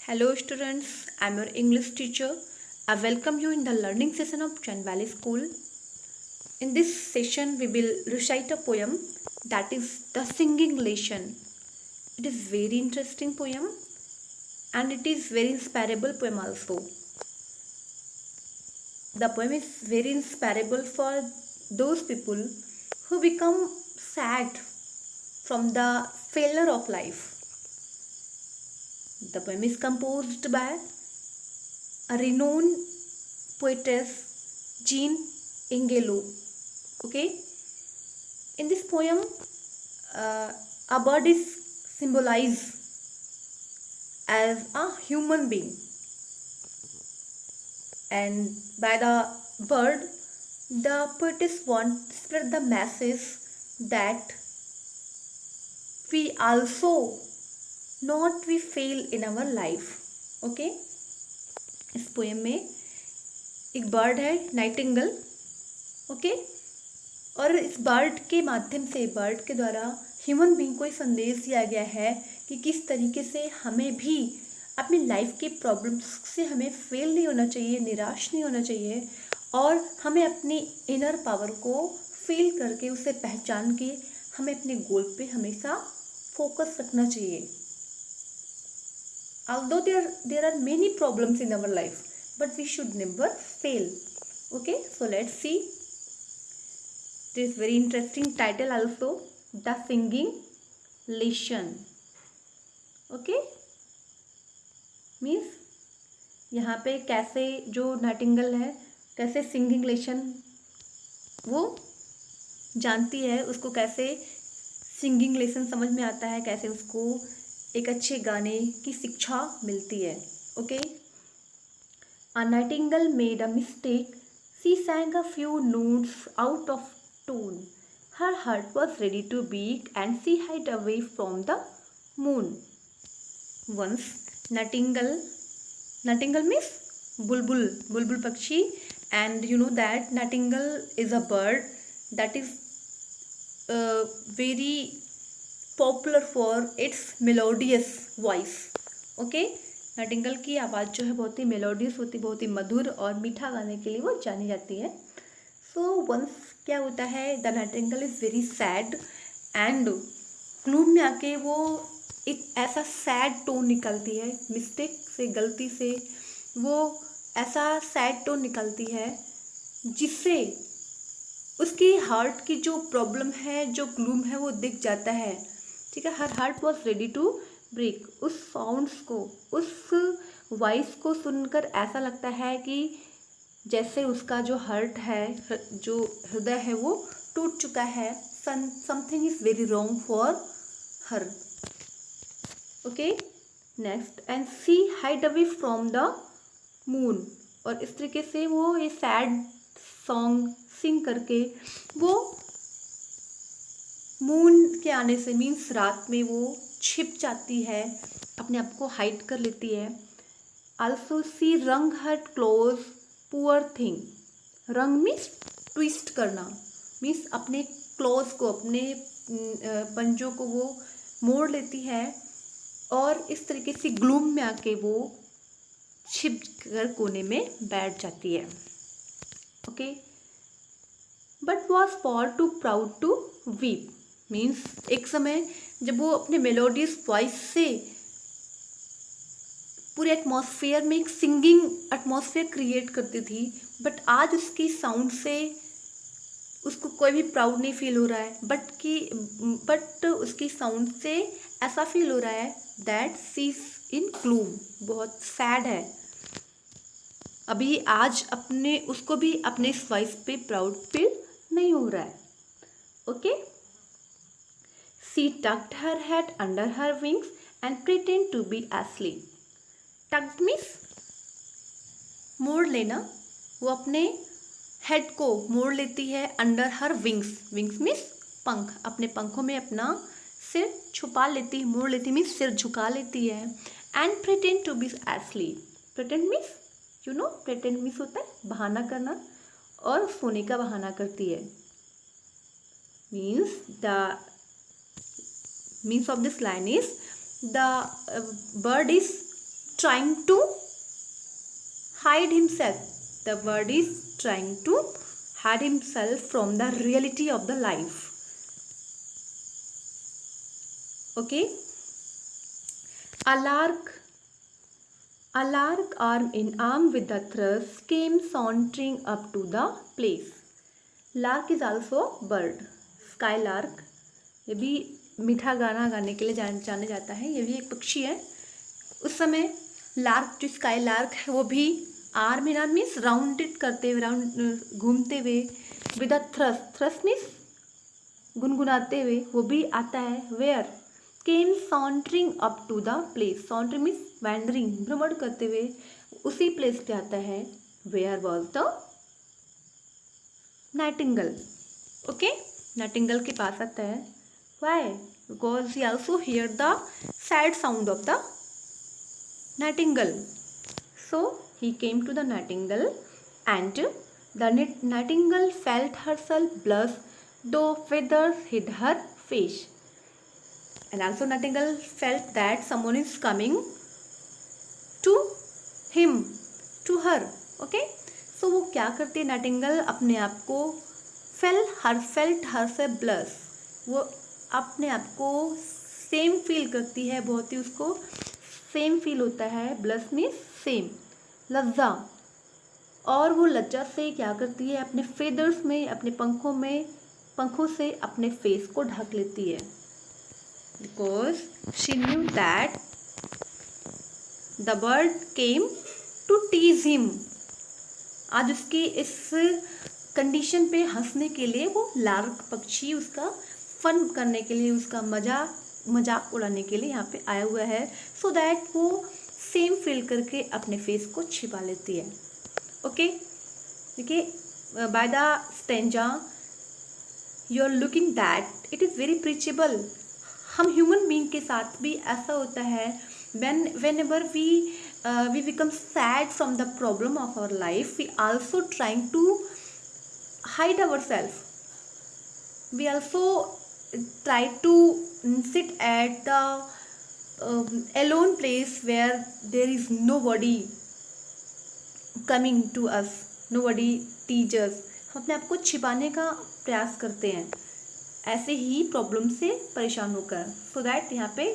Hello students, I am your English teacher. I welcome you in the learning session of Chen Valley School. In this session we will recite a poem that is The Singing Lesson. It is very interesting poem and it is very inspirable poem also. The poem is very inspirable for those people who become sad from the failure of life. The poem is composed by a renowned poetess Jean Ingelow. Okay, in this poem, a bird is symbolized as a human being, and by the bird, the poetess wants to spread the message that we also not we fail in our life. Okay, इस poem में एक bird है Nightingale. Okay, और इस bird के माध्यम से bird के द्वारा ह्यूमन बीइंग को संदेश दिया गया है कि किस तरीके से हमें भी अपनी लाइफ के प्रॉब्लम्स से हमें फेल नहीं होना चाहिए, निराश नहीं होना चाहिए, और हमें अपनी इनर पावर को फील करके उसे पहचान के हमें अपने गोल पे हमेशा फोकस रखना चाहिए. Although there are many problems in our life, but we should never fail. Okay, so let's see. This very interesting title also, The Singing Lesson. Okay, means यहाँ पे कैसे जो नाइटिंगल है कैसे सिंगिंग लेसन वो जानती है, उसको कैसे सिंगिंग लेसन समझ में आता है, कैसे उसको एक अच्छे गाने की शिक्षा मिलती है. Okay, A nightingale made a mistake. She sang a few notes out of tune. Her heart was ready to beat and she hid away from the moon. Once nightingale means bulbul pakshi, and you know that nightingale is a bird that is very popular for its melodious voice. Okay, Nightingale की आवाज़ जो है बहुत ही melodious होती है, बहुत ही मधुर और मीठा गाने के लिए वो जानी जाती है. सो वंस क्या होता है, the Nightingale is very sad and gloom में आके वो एक ऐसा सैड टोन निकलती है, मिस्टेक से गलती से वो ऐसा सैड टोन निकलती है जिससे उसकी हार्ट की जो प्रॉब्लम है, जो ग्लूम है वो दिख जाता है. ठीक है, her heart was ready to break. उस साउंड्स को, उस वॉइस को सुनकर ऐसा लगता है कि जैसे उसका जो हार्ट है, जो हृदय है वो टूट चुका है. Something is very wrong for her. Okay, next, and see hide away from the moon. और इस तरीके से वो ये सैड सॉन्ग सिंग करके वो मून के आने से मीन्स रात में वो छिप जाती है, अपने आप को हाइड कर लेती है. आल्सो सी रंग हर क्लोज पुअर थिंग. रंग मीन्स ट्विस्ट करना, मीन्स अपने क्लोज को, अपने पंजों को वो मोड़ लेती है और इस तरीके से ग्लूम में आके वो छिप कर कोने में बैठ जाती है. Okay, but was far too proud to weep. Means एक समय जब वो अपने मेलोडियस वॉइस से पूरे एटमॉस्फेयर में एक सिंगिंग एटमॉस्फेयर क्रिएट करती थी, बट आज उसकी साउंड से उसको कोई भी प्राउड नहीं फील हो रहा है, बट उसकी साउंड से ऐसा फील हो रहा है that she is in gloom, बहुत सैड है. अभी आज अपने उसको भी अपने इस वॉइस पे प्राउड फील नहीं हो रहा है. Okay, she tucked her head under her wings and pretended to be asleep. Tucked means मोड़ लेना. वो अपने हेड को मोड़ लेती है under her wings. Wings means पंख, अपने पंखों में अपना सिर छुपा लेती है, मोड़ लेती मीन्स सिर झुका लेती है. And pretend to be asleep. Pretend means you know, pretend means होता है बहाना करना, और सोने का बहाना करती है. Means the means of this line is the bird is trying to hide himself. The bird is trying to hide himself from the reality of the life. Okay. A lark arm in arm with the thrush came sauntering up to the place. Lark is also a bird. Skylark, ये भी मीठा गाना गाने के लिए जाने जाता है, ये भी एक पक्षी है. उस समय लार्क जो स्काई लार्क है वो भी आर्म इन आर्म मीन्स राउंडेड करते हुए, राउंड घूमते हुए, विद अ थ्रस मीन्स गुनगुनाते हुए वो भी आता है. Where came sauntering up to the place. Sauntering means wandering, भ्रमण करते हुए उसी प्लेस पे आता है. Where was the nightingale. Okay, nightingale के पास आता है. Why? Because he also hear the sad sound of the nightingale. So he came to the nightingale and the nightingale felt herself blush though feathers hid her face. And also nightingale felt that someone is coming to him, to her. Okay, so वो क्या करती है nightingale? अपने आप को felt herself blush, वो अपने आप को सेम फील करती है, बहुत ही उसको सेम फील होता है. ब्लश मीन्स सेम, लज्जा. और वो लज्जा से क्या करती है? अपने फेदर्स में, अपने पंखों से अपने फेस को ढक लेती है. Because she knew that the bird came to tease him. आज उसकी इस कंडीशन पे हंसने के लिए वो लार्क पक्षी उसका फन करने के लिए, उसका मजाक उड़ाने के लिए यहाँ पे आया हुआ है. सो दैट वो सेम फील करके अपने फेस को छिपा लेती है. ओके, देखिए, by the stanza you are looking that it is very preachable. हम ह्यूमन बीइंग के साथ भी ऐसा होता है. Whenever we become sad from the problem of our life, we also trying to hide our self. We also try to sit at the alone place where there is nobody coming to us, nobody teaches. हम अपने आप को छिपाने का प्रयास करते हैं ऐसे ही प्रॉब्लम से परेशान होकर. सो दैट यहाँ पे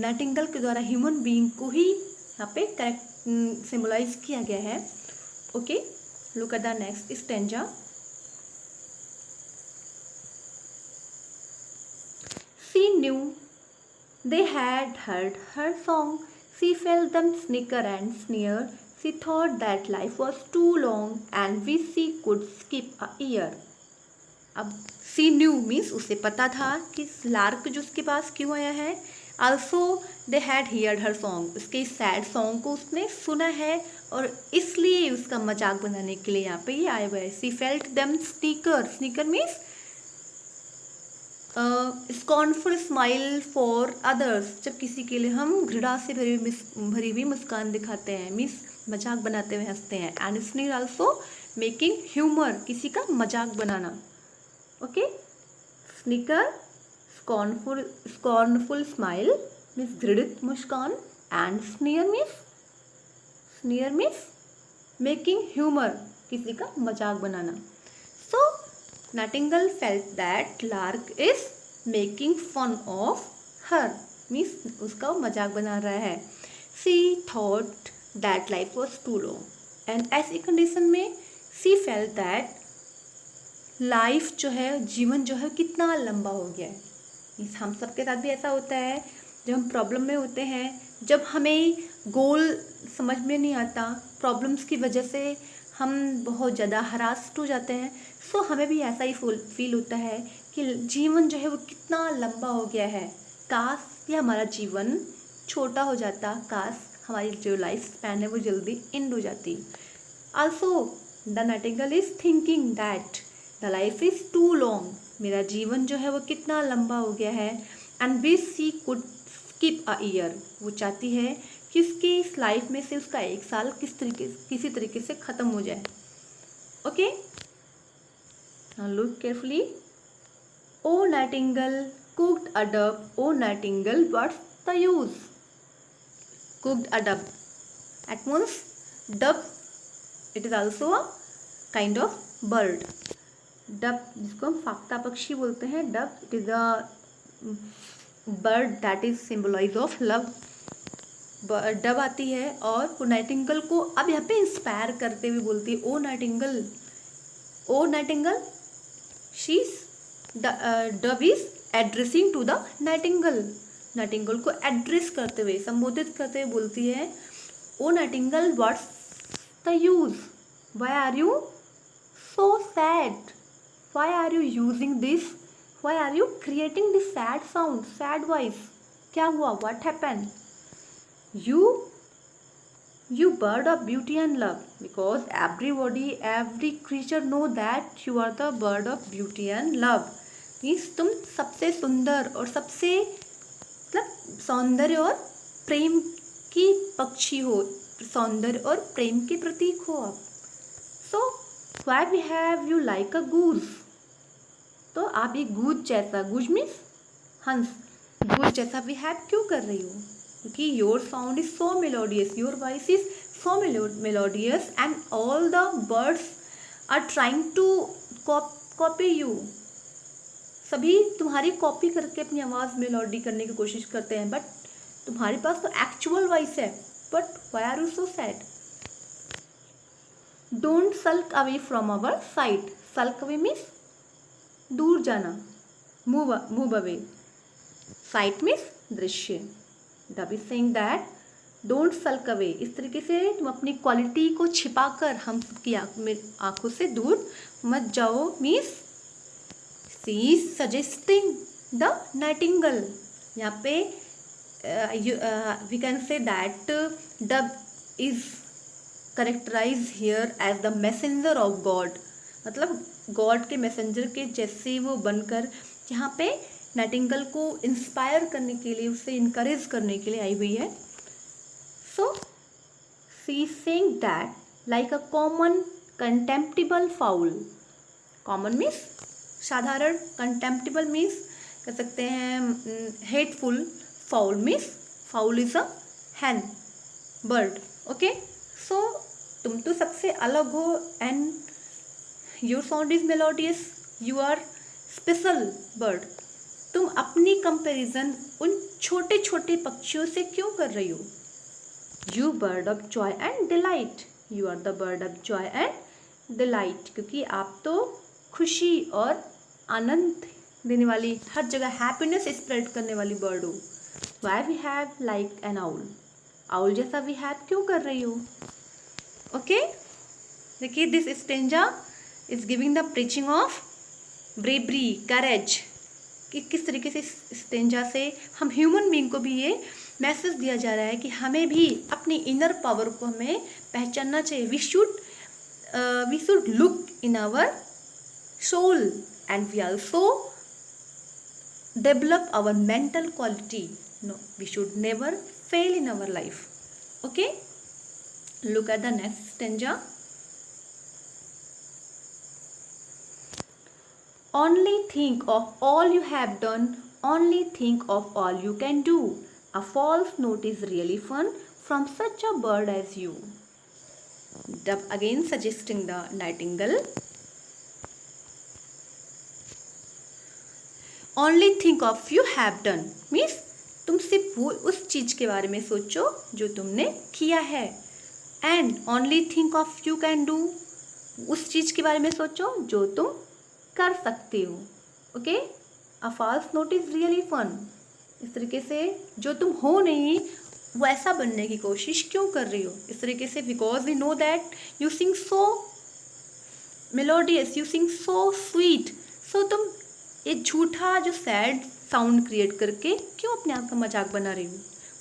नाइटिंगेल के द्वारा ह्यूमन बीइंग को ही यहाँ पे करेक्ट सिम्बलाइज किया गया है. Okay, look at the next stanza. She knew they had heard her song. She felt them snicker and sneer. She thought that life was too long and wish she could skip a year. अब she knew means उसे पता था कि lark जो उसके पास क्यों आया है. Also they had heard her song. उसके सैड सॉन्ग को उसने सुना है और इसलिए उसका मजाक बनाने के लिए यहाँ पे ये आया हुआ है. She felt them sneaker. Sneaker means scornful smile for others. जब किसी के लिए हम घृणा से भरी हुई मुस्कान दिखाते हैं, मीन्स मजाक बनाते हुए हंसते हैं. And sneer also making humour, किसी का मजाक बनाना. Okay, sneaker scornful smile means घृणित मुस्कान. एंड स्नीयर मीन्स मेकिंग ह्यूमर, किसी का मजाक बनाना. सो Nightingale felt that lark is making fun of her, means उसका मजाक बना रहा है. She thought that life was too long, and ऐसी कंडीशन में she felt that लाइफ जो है, जीवन जो है कितना लंबा हो गया है. मीन्स हम सबके साथ भी ऐसा होता है जब हम प्रॉब्लम में होते हैं, जब हमें गोल समझ में नहीं आता, प्रॉब्लम्स की वजह से हम बहुत ज़्यादा हरास्ट हो जाते हैं. सो हमें भी ऐसा ही फील होता है कि जीवन जो है वो कितना लंबा हो गया है. काश ये हमारा जीवन छोटा हो जाता, काश हमारी जो लाइफ स्पैन है वो जल्दी एंड हो जाती. Also the nightingale is thinking that the life is too long. मेरा जीवन जो है वो कितना लंबा हो गया है. And wish she could skip a year. वो चाहती है कि उसकी इस लाइफ में से उसका एक साल किसी तरीके से ख़त्म हो जाए. Okay, look carefully. O nightingale cooked a dove. O nightingale, what's the use? cooked a dove. At once, dove, it is also a kind of bird. Dove जिसको हम फाख्ता पक्षी बोलते हैं, dove, it is a bird that is symbolize of love. Dub आती है और वो Nightingale को अब यहाँ पे इंस्पायर करते हुए बोलती है, ओ nightingale, O nightingale, she dove is addressing to the nightingale. Nightingale को एड्रेस करते हुए, संबोधित करते हुए बोलती है, ओ नाइटिंगल, what's the use, why are you so sad, why are you using this, why are you creating this sad sound, sad voice, क्या हुआ, what happened. You bird of beauty and love, because everybody, every creature know that you are the bird of beauty and love. Means तुम सबसे सुंदर और सबसे मतलब सौंदर्य और प्रेम की पक्षी हो, सौंदर्य और प्रेम के प्रतीक हो आप. So why we have you like a goose, तो आप एक गूज जैसा, गूज मीन्स हंस, गूज जैसा बिहेव क्यों कर रही हो, क्योंकि your sound is so melodious, your voice is so melodious and all the birds are trying to copy you. सभी तुम्हारी कॉपी करके अपनी आवाज़ मेलोडी करने की कोशिश करते हैं, बट तुम्हारे पास तो एक्चुअल वॉइस है, but why are you so sad. Don't sulk away from our sight. Sulk away means दूर जाना, मूव अवे. साइट मीन्स दृश्य. Dove is saying that don't sulk away. इस तरीके से तुम अपनी क्वालिटी को छिपाकर हम सबकी आंखों से दूर मत जाओ. Means she is suggesting the nightingale. यहाँ पे we can say that dove is characterise here as the messenger of God. मतलब गॉड के मैसेंजर के जैसे वो बनकर यहाँ पे नाइटिंगल को इंस्पायर करने के लिए, उसे इनकरेज करने के लिए आई हुई है. So she is saying that like a common contemptible fowl. Common means साधारण, कंटेम्प्टिबल मीन्स कह सकते हैं hateful, fowl means fowl is a hen, bird. Okay, so तुम तो सबसे अलग हो and your sound is melodious, you are special bird. तुम अपनी कंपैरिजन उन छोटे छोटे पक्षियों से क्यों कर रही हो. You bird of joy and delight, you are the bird of joy and delight, क्योंकि आप तो खुशी और आनंद देने वाली, हर जगह हैप्पीनेस स्प्रेड करने वाली बर्ड हो. Why we have like an owl, owl जैसा वी हैव क्यों कर रही हो. ओके, देखिए this stanza is giving the preaching of bravery, courage, कि किस तरीके से स्टेंजा से हम ह्यूमन बीइंग को भी ये मैसेज दिया जा रहा है कि हमें भी अपनी इनर पावर को हमें पहचानना चाहिए. We should look in our soul and we also develop our mental quality. No, we should never fail in our life. Okay, look at the next stanza. Only think of all you have done, only think of all you can do. A false note is really fun from such a bird as you. Dove again suggesting the nightingale. Only think of you have done means तुम सिर्फ वो उस चीज के बारे में सोचो जो तुमने किया है. And only think of you can do, उस चीज के बारे में सोचो जो तुम कर सकते हो. Okay, a false note is really fun. इस तरीके से जो तुम हो नहीं वैसा बनने की कोशिश क्यों कर रही हो. इस तरीके से because we know that you sing so melodious, you sing so sweet. So तुम ये झूठा जो सैड साउंड क्रिएट करके क्यों अपने आप का मजाक बना रही हो.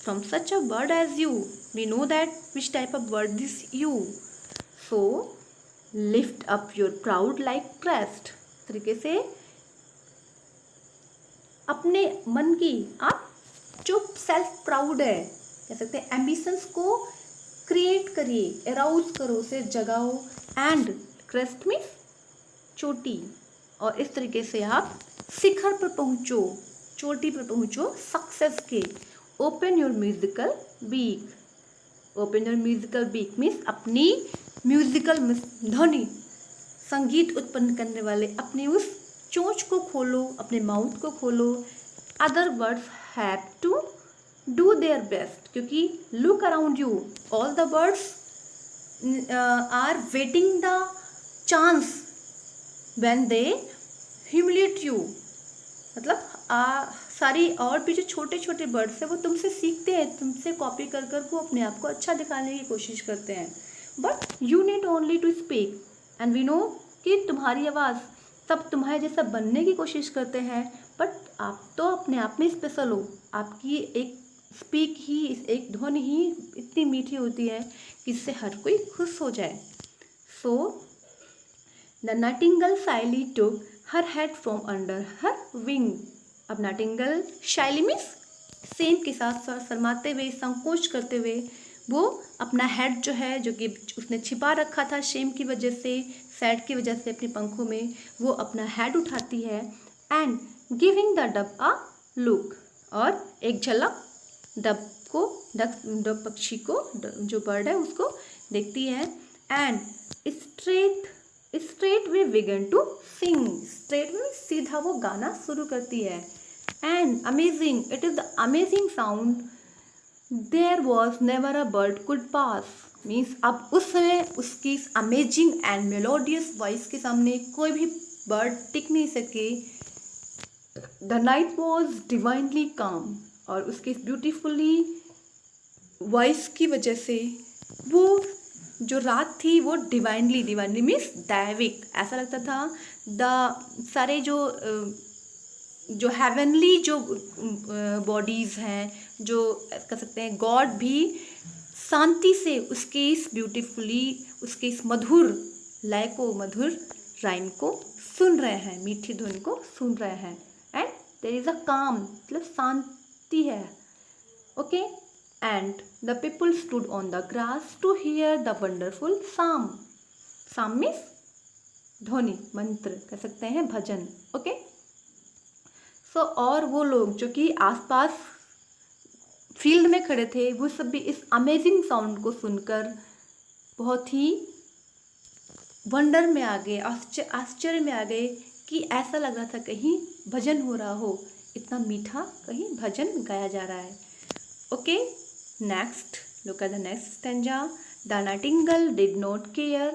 From such a bird as you, we know that which type of bird this you. So lift up your proud like crest. तरीके से अपने मन की, आप जो सेल्फ प्राउड है कह सकते हैं, एम्बिशंस को क्रिएट करिए, अराउज करो, उसे जगाओ. एंड क्रेस्ट मीन्स चोटी, और इस तरीके से आप शिखर पर पहुंचो, चोटी पर पहुंचो सक्सेस के. Open your musical beak, open your musical beak means अपनी म्यूजिकल ध्वनि, संगीत उत्पन्न करने वाले अपनी उस चोंच को खोलो, अपने माउथ को खोलो। Other birds have to do their best, क्योंकि look around you, all the birds are waiting the chance when they humiliate you. मतलब सारी और भी जो छोटे छोटे बर्ड्स हैं वो तुमसे सीखते हैं, तुमसे कॉपी कर कर वो अपने आप को अच्छा दिखाने की कोशिश करते हैं। But you need only to speak and we know कि तुम्हारी आवाज़ सब तुम्हारे जैसा बनने की कोशिश करते हैं, बट आप तो अपने आप में स्पेशल हो। आपकी एक स्पीक ही, एक ध्वनि ही इतनी मीठी होती है कि इससे हर कोई खुश हो जाए। So the nightingale shyly took her head from under her wing. अब नाइटिंगेल शाइली मीन्स सेम के साथ शर्माते हुए, संकोच करते हुए वो अपना हेड जो है, जो कि उसने छिपा रखा था शेम की वजह से, सैड की वजह से अपने पंखों में, वो अपना हेड उठाती है and giving the dub a look, और एक झलक डब को, डब पक्षी को, जो बर्ड है उसको देखती है। And straight way began to sing, straight में सीधा वो गाना शुरू करती है। And amazing, it is the amazing sound, there was never a bird could pass, means अब उस समय उसकी अमेजिंग एंड मेलोडियस वॉइस के सामने कोई भी बर्ड टिक नहीं सके। द नाइट वॉज डिवाइनली काम, और उसकी ब्यूटीफुली वॉइस की वजह से वो जो रात थी वो डिवाइनली मीन्स दैविक, ऐसा लगता था द सारे जो हेवनली जो बॉडीज़ हैं, जो कह सकते हैं गॉड भी शांति से उसके इस ब्यूटीफुली, उसके इस मधुर लय को, मधुर राइम को सुन रहे हैं, मीठी धुन को सुन रहे हैं। एंड देयर इज़ अ काम, मतलब शांति है। Okay, and the people stood on the grass to hear the wonderful psalm, psalm means ध्वनि, मंत्र कह सकते हैं, भजन। ओके, सो और वो लोग जो कि आसपास फील्ड में खड़े थे, वो सब भी इस अमेजिंग साउंड को सुनकर बहुत ही वंडर में आ गए, आश्चर्य में आ गए कि ऐसा लग रहा था कहीं भजन हो रहा हो, इतना मीठा कहीं भजन गाया जा रहा है। Okay, next look at the next stanza. The nightingale did not care,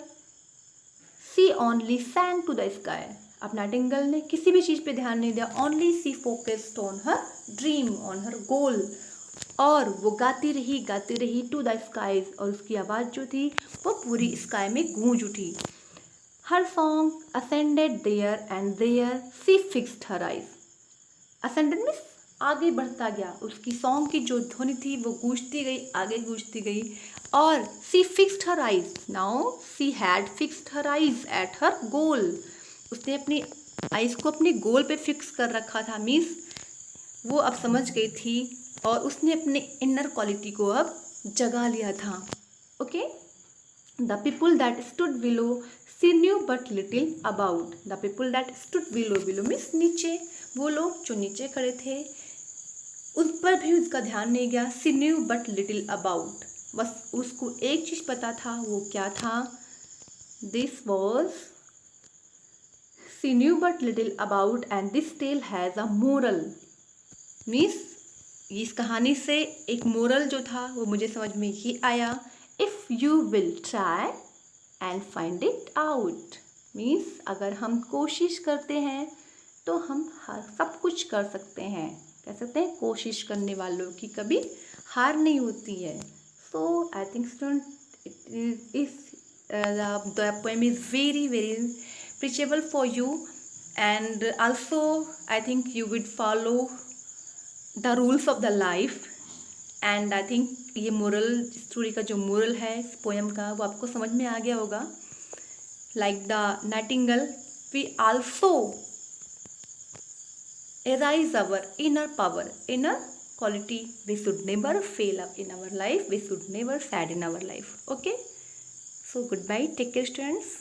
she only sang to the sky. अब नाइटिंगेल ने किसी भी चीज़ पे ध्यान नहीं दिया, only she focused on her dream, on her goal, और वो गाती रही टू द स्काईज, और उसकी आवाज़ जो थी वो पूरी स्काई में गूंज उठी। Her song ascended there and there she fixed her eyes. Ascended means आगे बढ़ता गया, उसकी सॉन्ग की जो ध्वनि थी वो गूंजती गई, आगे गूंजती गई, और she fixed her eyes, now she had fixed her eyes at her goal. उसने अपनी आइज को अपने गोल पे फिक्स कर रखा था, मीन्स वो अब समझ गई थी, और उसने अपने इनर क्वालिटी को अब जगा लिया था। Okay, the people that stood below see new but little about. The people that stood below means नीचे, वो लोग जो नीचे खड़े थे उस पर भी उसका ध्यान नहीं गया। See new but little about, बस उसको एक चीज़ पता था, वो क्या था, this was see new but little about and this tale has a moral, means इस कहानी से एक मोरल जो था वो मुझे समझ में ये आया, if you will try and find it out, means अगर हम कोशिश करते हैं तो हम सब कुछ कर सकते हैं, कह सकते हैं कोशिश करने वालों की कभी हार नहीं होती है। So I think student the poem is very preachable for you, and also I think you would follow the rules of the life, and I think ये मोरल स्टोरी का जो मोरल है इस पोएम का वो आपको समझ में आ गया होगा। like the nightingale we also arise our inner power, inner quality, we should never fail up in our life, we should never sad in our life. Okay, so goodbye, take care students.